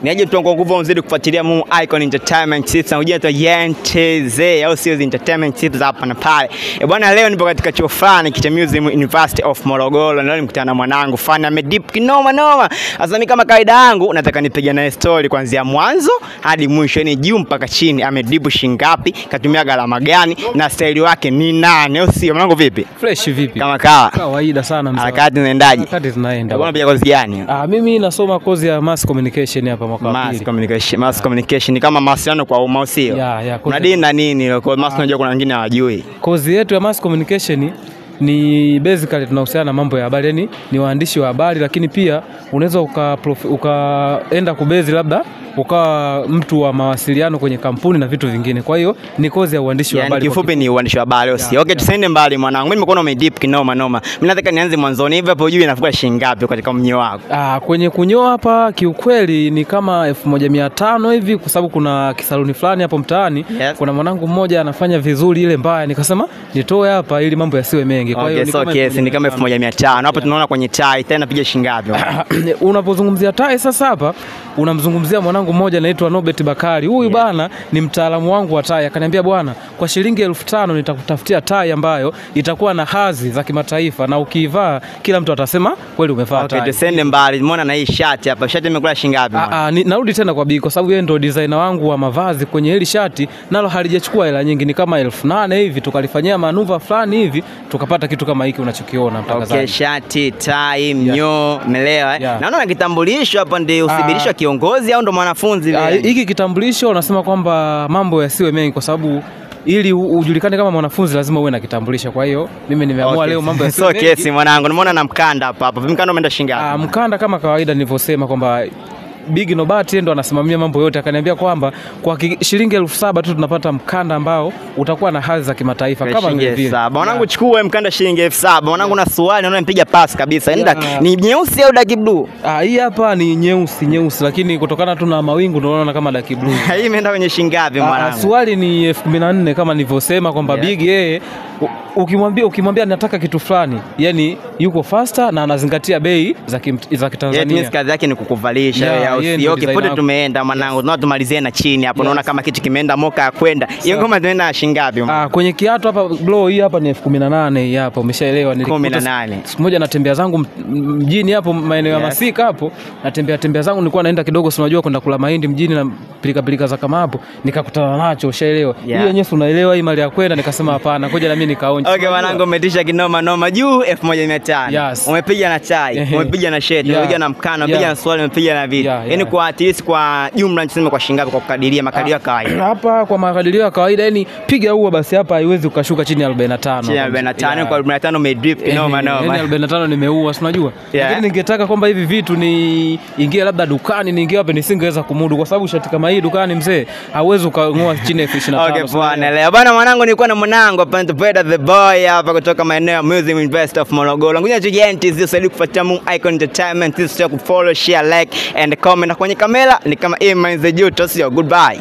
Niaje tu kwa nguvu mzidi kufuatilia Mu Icon Entertainment Tips na ujia tu YNTZ au sio entertainment tips hapa na pale. Bwana leo nipo katika chuo fulani cha Museum University of Morogoro. Leo nimekutana na mwanangu Fana Medip kinoma noma. Sasa mimi kama kaida yangu nataka nipige naye story kuanzia mwanzo hadi mwisho, ni juu mpaka chini. Amedibu shingapi, katumia gharama gani na style wake ni nani? Au sio mwanangu, vipi? Fresh vipi? Kama kawaida sana mzee. Harakati zinaendaje? Harakati zinaenda. Bwana pia kozi gani? Mimi nasoma kozi ya mass communication hapa mwaka wa pili. Mass communication ni kama mawasiliano kwa umma, sio? Kuna dini na nini? Kwa mass unajua kuna wengine hawajui. Kozi yetu ya mass communication ni basically tunahusiana na mambo ya habari, yani ni waandishi wa habari, lakini pia unaweza ukaenda kubezi labda ukawa mtu wa mawasiliano kwenye kampuni na vitu vingine. Kwa hiyo ni kozi ya uandishi wa habari. Kifupi ni uandishi wa habari, au sio? Okay, tusende mbali mwanangu. Mimi nimekuwa umedip kinoma noma. Mimi nataka nianze mwanzoni hivi hapo, ujue inafuka shilingi ngapi katika mnyo wako? Kwenye kunyoa hapa kiukweli ni kama 1500 hivi, kwa sababu kuna kisaluni fulani hapo mtaani. Yes. Kuna mwanangu mmoja anafanya vizuri ile mbaya, nikasema nitoe hapa ili mambo yasiwe mengi. Kwa hiyo ni kama 1500. Hapo tunaona kwenye tai tena piga shilingi ngapi? Unapozungumzia tai sasa hapa unamzungumzia mwanangu mmoja anaitwa Nobet Bakari. Huyu bwana ni mtaalamu wangu wa tai. Akaniambia bwana, kwa shilingi 1500 nitakutafutia tai ambayo itakuwa na hadhi za kimataifa na ukivaa kila mtu atasema kweli umevaa tai. Okay, tusende mbali. Umeona na hii shati hapa. Shati imekula shilingi ngapi bwana? Narudi tena kwa Bi kwa sababu yeye ndio designer wangu wa mavazi kwenye hili shati, nalo halijachukua hela nyingi, ni kama 1800 hivi, tukalifanyia manuva fulani hivi tukapata kitu kama hiki unachokiona mtangazaji. Okay, shati, tai, mnyo, umeelewa? Naona na kitambulisho hapa ndio uthibitisho kiongozi au ndo mwanafunzi vile? Hiki kitambulisho unasema kwamba mambo yasiwe mengi, kwa sababu ili ujulikane kama mwanafunzi lazima uwe na kitambulisho. Kwa hiyo mimi nimeamua leo mambo yasiwe mengi. Kesi mwanangu, nimeona na mkanda hapa. Mkanda umeenda shilingi ngapi? Mkanda kama kawaida nilivyosema kwamba Big Nobati ndo anasimamia mambo yote. Akaniambia kwamba kwa shilingi 7000 tu tunapata mkanda ambao utakuwa na hadhi za kimataifa kama vile. Mwanangu chukua mkanda shilingi 7000. Mwanangu na swali naona nipiga pass kabisa. Ni nyeusi au dark blue? Hii hapa ni nyeusi lakini kutokana tu na mawingu ndio unaona kama dark blue. Hii imeenda kwenye shilingi ngapi mwanangu? Swali ni 14000 kama nilivyosema kwamba Big yeye ukimwambia nataka kitu fulani, yani yuko faster na anazingatia bei za Kitanzania. Yes, kazi yake ni kukuvalisha. Okay, pote tumeenda mwanangu. Tunao tumalizie na chini hapo. Naona kama kitu kimeenda moka ya kwenda. Hiyo ngoma tunaenda shilingi ngapi? Kwenye kiatu hapa bro, hii hapa ni 18000 hii hapa, umeshaelewa. Nilikuta 18. Siku moja natembea zangu mjini hapo maeneo ya Masika hapo, natembea zangu, nilikuwa naenda kidogo, si unajua kwenda kula mahindi mjini na pilika za kama hapo, nikakutana nacho, ushaelewa. Hii yenyewe unaelewa hii mali ya kwenda, nikasema hapana, ngoja na mimi nikaonje. Okay mwanangu, umetisha kinoma noma. Juu 1500. Umepiga na tai, umepiga na sheti, umepiga na mkana, umepiga na swali, umepiga na vitu. Yaani kwa at least kwa jumla niseme kwa shilingi ngapi kwa kukadiria makadirio ya kawaida? Hapa kwa makadirio ya kawaida yani piga huo basi hapa haiwezi ukashuka chini ya 45. Chini ya 45, kwa 45 umedrip kinoma noma. Yani 45 nimeua, si unajua. Lakini ningetaka kwamba hivi vitu ni ingie labda dukani, niingie wapi, nisingeweza kumudu kwa sababu shati kama hii dukani mzee hauwezi ukangoa chini ya 25. Okay bwana, leo bwana mwanangu nilikuwa na mwanangu hapa the boy hapa kutoka maeneo ya Museum University of Morogoro. Ngoja tujienti usaidie kufuatia Mu Icon Entertainment, sio ku follow, share, like and comment. Na kwenye kamera ni kama Iman the Juto, sio? Goodbye.